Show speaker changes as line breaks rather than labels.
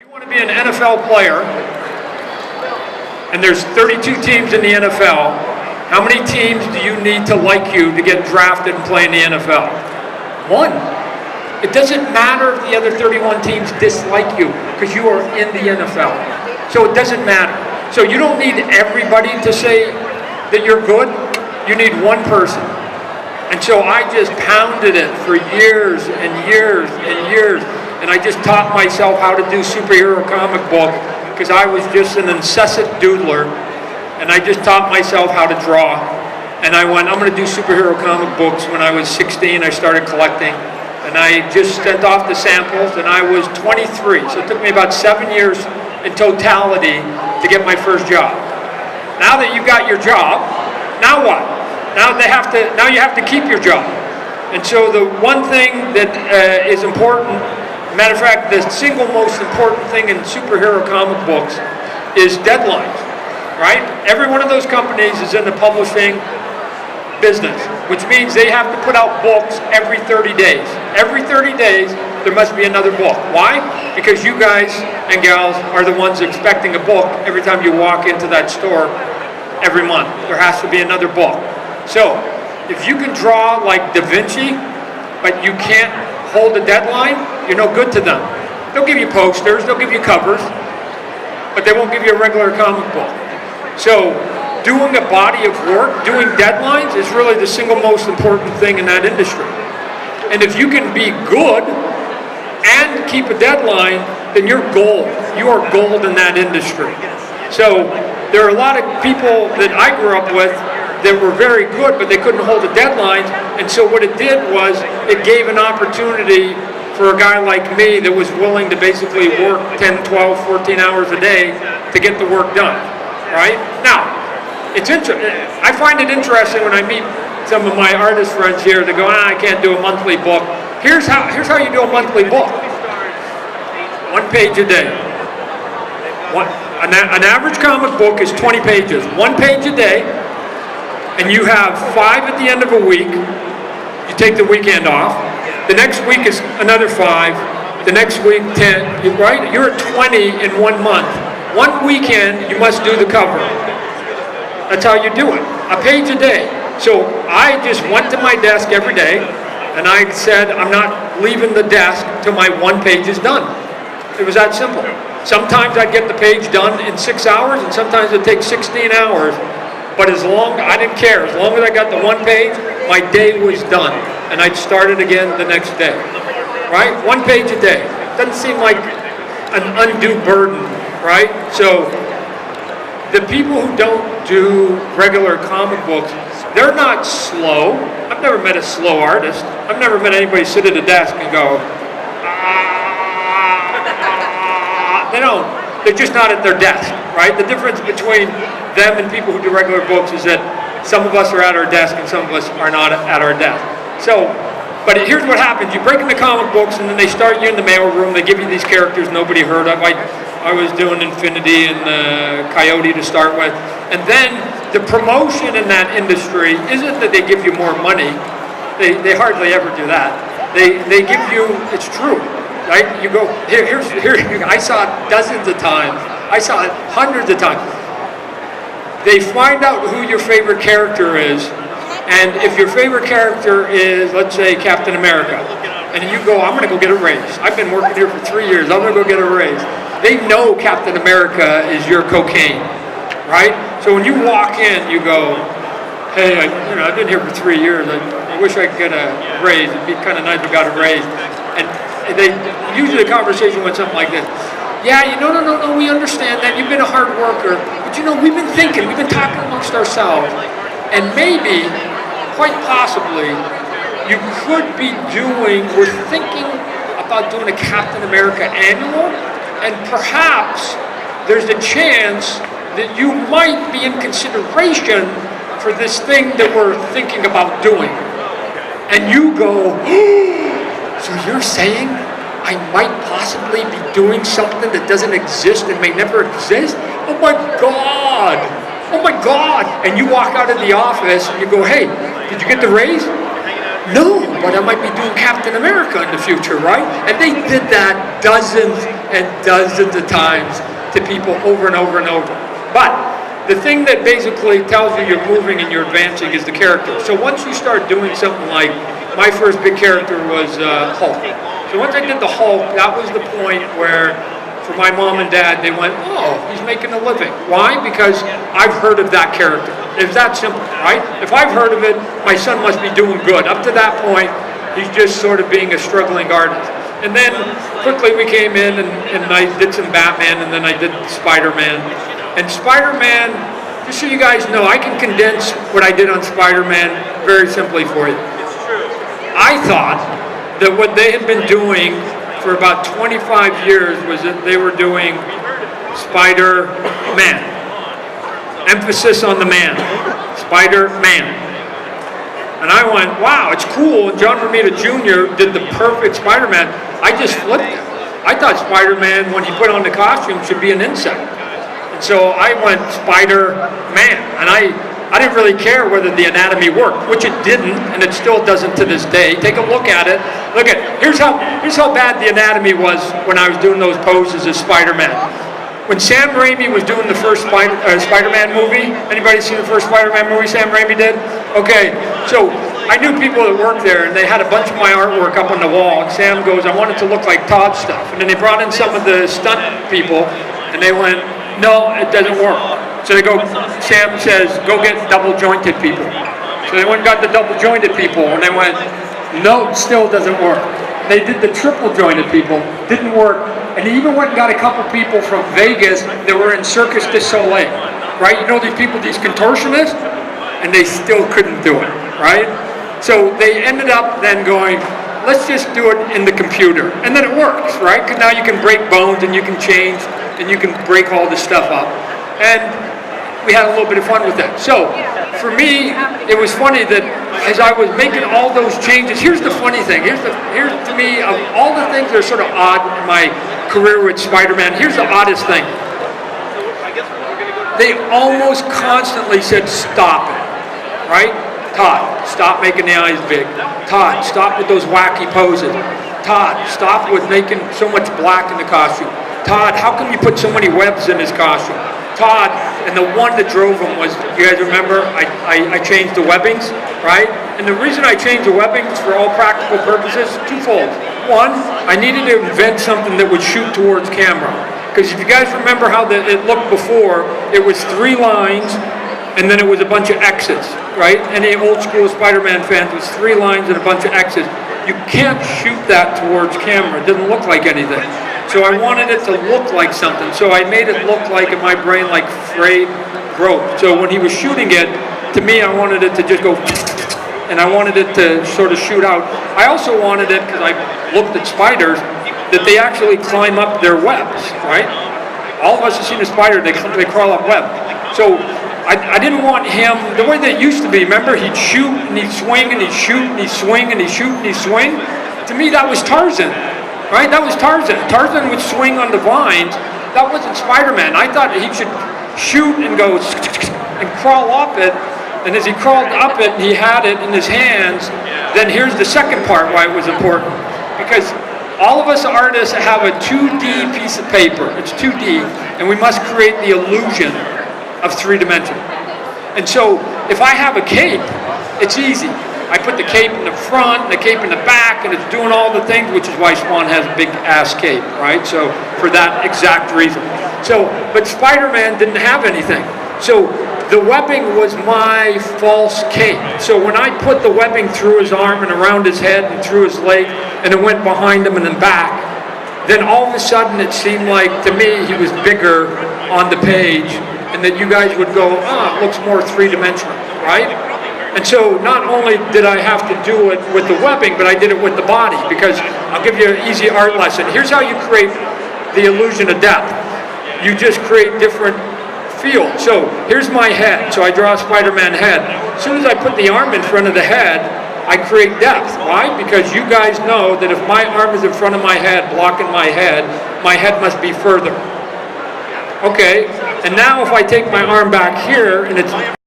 you want to be an NFL player, and there's 32 teams in the NFL, how many teams do you need to like you to get drafted and play in the NFL? One. It doesn't matter if the other 31 teams dislike you, because you are in the NFL. So it doesn't matter. So you don't need everybody to say that you're good. You need one person. And so I just pounded it for years and years and years. And I just taught myself how to do superhero comic book, because I was just an incessant doodler. And I just taught myself how to draw. And I went, I'm going to do superhero comic books. When I was 16, I started collecting. And I just sent off the samples, and I was 23. So it took me about 7 years in totality to get my first job. Now that you got your job, now what? Now you have to keep your job. And so the one thing that is important, matter of fact, the single most important thing in superhero comic books is deadlines, right? Every one of those companies is in the publishing business, which means they have to put out books every 30 days. Every 30 days, there must be another book. Why? Because you guys and gals are the ones expecting a book every time you walk into that store every month. There has to be another book. So, if you can draw like Da Vinci, but you can't hold a deadline, you're no good to them. They'll give you posters, they'll give you covers, but they won't give you a regular comic book. So, doing a body of work, doing deadlines is really the single most important thing in that industry. And if you can be good and keep a deadline, then you're gold. You are gold in that industry. So there are a lot of people that I grew up with that were very good, but they couldn't hold a deadline. And so what it did was it gave an opportunity for a guy like me that was willing to basically work 10, 12, 14 hours a day to get the work done, right? Now, I find it interesting when I meet some of my artist friends here that go, I can't do a monthly book. Here's how you do a monthly book. 1 page a day. An average comic book is 20 pages. 1 page a day, and you have 5 at the end of a week. You take the weekend off. The next week is another 5. The next week, 10. Right? You're at 20 in 1 month. 1 weekend, you must do the cover. That's how you do it. A page a day. So I just went to my desk every day, and I said, I'm not leaving the desk till my 1 page is done. It was that simple. Sometimes I'd get the page done in 6 hours, and sometimes it'd take 16 hours. But I didn't care. As long as I got the 1 page, my day was done. And I'd start it again the next day. Right? 1 page a day. Doesn't seem like an undue burden, right? So the people who don't do regular comic books, they're not slow. I've never met a slow artist. I've never met anybody sit at a desk and go, They don't. They're just not at their desk, right? The difference between them and people who do regular books is that some of us are at our desk and some of us are not at our desk. So, but here's what happens. You break into comic books, and then they start you in the mail room. They give you these characters nobody heard of. I was doing Infinity and Coyote to start with. And then the promotion in that industry isn't that they give you more money. They hardly ever do that. They give you, it's true, right? You go, here, I saw it dozens of times. I saw it hundreds of times. They find out who your favorite character is. And if your favorite character is, let's say, Captain America, and you go, I'm going to go get a raise. I've been working here for 3 years. I'm going to go get a raise. They know Captain America is your cocaine, right? So when you walk in, you go, hey, I've been here for 3 years. I wish I could get a raise. It'd be kind of nice if I got a raise. And usually the conversation went something like this. Yeah, no, we understand that. You've been a hard worker. But we've been thinking, we've been talking amongst ourselves. And maybe, quite possibly, you could be we're thinking about doing a Captain America annual. And perhaps there's a chance that you might be in consideration for this thing that we're thinking about doing. And you go, so you're saying I might possibly be doing something that doesn't exist and may never exist? Oh my God! Oh my God! And you walk out of the office and you go, hey, did you get the raise? No, but I might be doing Captain America in the future, right? And they did that dozens and dozens of times to people over and over and over. But the thing that basically tells you you're moving and you're advancing is the character. So once you start doing something like, my first big character was Hulk. So once I did the Hulk, that was the point where, for my mom and dad, they went, oh, he's making a living. Why? Because I've heard of that character. It's that simple, right? If I've heard of it, my son must be doing good. Up to that point, he's just sort of being a struggling artist. And then quickly we came in and I did some Batman, and then I did Spiderman. And Spiderman, just so you guys know, I can condense what I did on Spiderman very simply for you. I thought that what they had been doing for about 25 years was that they were doing Spider-Man. Emphasis on the man. Spider-Man. And I went, wow, it's cool. And John Romita Jr. did the perfect Spider-Man. I just flipped it. I thought Spider-Man, when he put on the costume, should be an insect. And so I went Spider-Man. And I didn't really care whether the anatomy worked, which it didn't, and it still doesn't to this day. Take a look at it. Look at, here's how bad the anatomy was when I was doing those poses as Spider-Man. When Sam Raimi was doing the first Spider-Man movie, anybody seen the first Spider-Man movie Sam Raimi did? Okay, so I knew people that worked there, and they had a bunch of my artwork up on the wall, and Sam goes, I want it to look like Todd stuff. And then they brought in some of the stunt people, and they went, no, it doesn't work. So they go, Sam says, go get double-jointed people. So they went and got the double-jointed people, and they went, no, it still doesn't work. They did the triple-jointed people, didn't work, and they even went and got a couple people from Vegas that were in Circus du Soleil, right? You know these people, these contortionists? And they still couldn't do it, right? So they ended up then going, let's just do it in the computer. And then it works, right? Because now you can break bones and you can change and you can break all this stuff up. And we had a little bit of fun with that. So for me, it was funny that as I was making all those changes, here's the funny thing. Here's to me, of all the things that are sort of odd in my career with Spider-Man, here's the oddest thing. They almost constantly said, stop it, right? Todd, stop making the eyes big. Todd, stop with those wacky poses. Todd, stop with making so much black in the costume. Todd, how come you put so many webs in his costume? Todd, and the one that drove him was, you guys remember, I changed the webbings, right? And the reason I changed the webbings for all practical purposes, twofold. One, I needed to invent something that would shoot towards camera. Because if you guys remember how it looked before, it was 3 lines, and then it was a bunch of X's, right? Any old school Spider-Man fans, it was 3 lines and a bunch of X's. You can't shoot that towards camera. It didn't look like anything. So I wanted it to look like something. So I made it look like, in my brain, like frayed rope. So when he was shooting it, to me, I wanted it to just go, and I wanted it to sort of shoot out. I also wanted it, because I looked at spiders, that they actually climb up their webs, right? All of us have seen a spider, they crawl up web. So I didn't want him, the way that it used to be, remember? He'd shoot, and he'd swing, and he'd shoot, and he'd swing, and he'd shoot, and he'd swing. To me, that was Tarzan. Right? That was Tarzan. Tarzan would swing on the vines. That wasn't Spider-Man. I thought he should shoot and go and crawl up it. And as he crawled up it and he had it in his hands, then here's the second part why it was important. Because all of us artists have a 2D piece of paper. It's 2D. And we must create the illusion of 3 dimension. And so if I have a cape, it's easy. I put the cape in the front and the cape in the back, and it's doing all the things, which is why Spawn has a big ass cape, right? So for that exact reason. So, but Spider-Man didn't have anything. So the webbing was my false cape. So when I put the webbing through his arm and around his head and through his leg, and it went behind him and then back, then all of a sudden it seemed like, to me, he was bigger on the page, and that you guys would go, it looks more 3-dimensional, right? And so not only did I have to do it with the webbing, but I did it with the body, because I'll give you an easy art lesson. Here's how you create the illusion of depth. You just create different fields. So here's my head. So I draw a Spider-Man head. As soon as I put the arm in front of the head, I create depth. Why? Because you guys know that if my arm is in front of my head, blocking my head must be further. Okay, and now if I take my arm back here and it's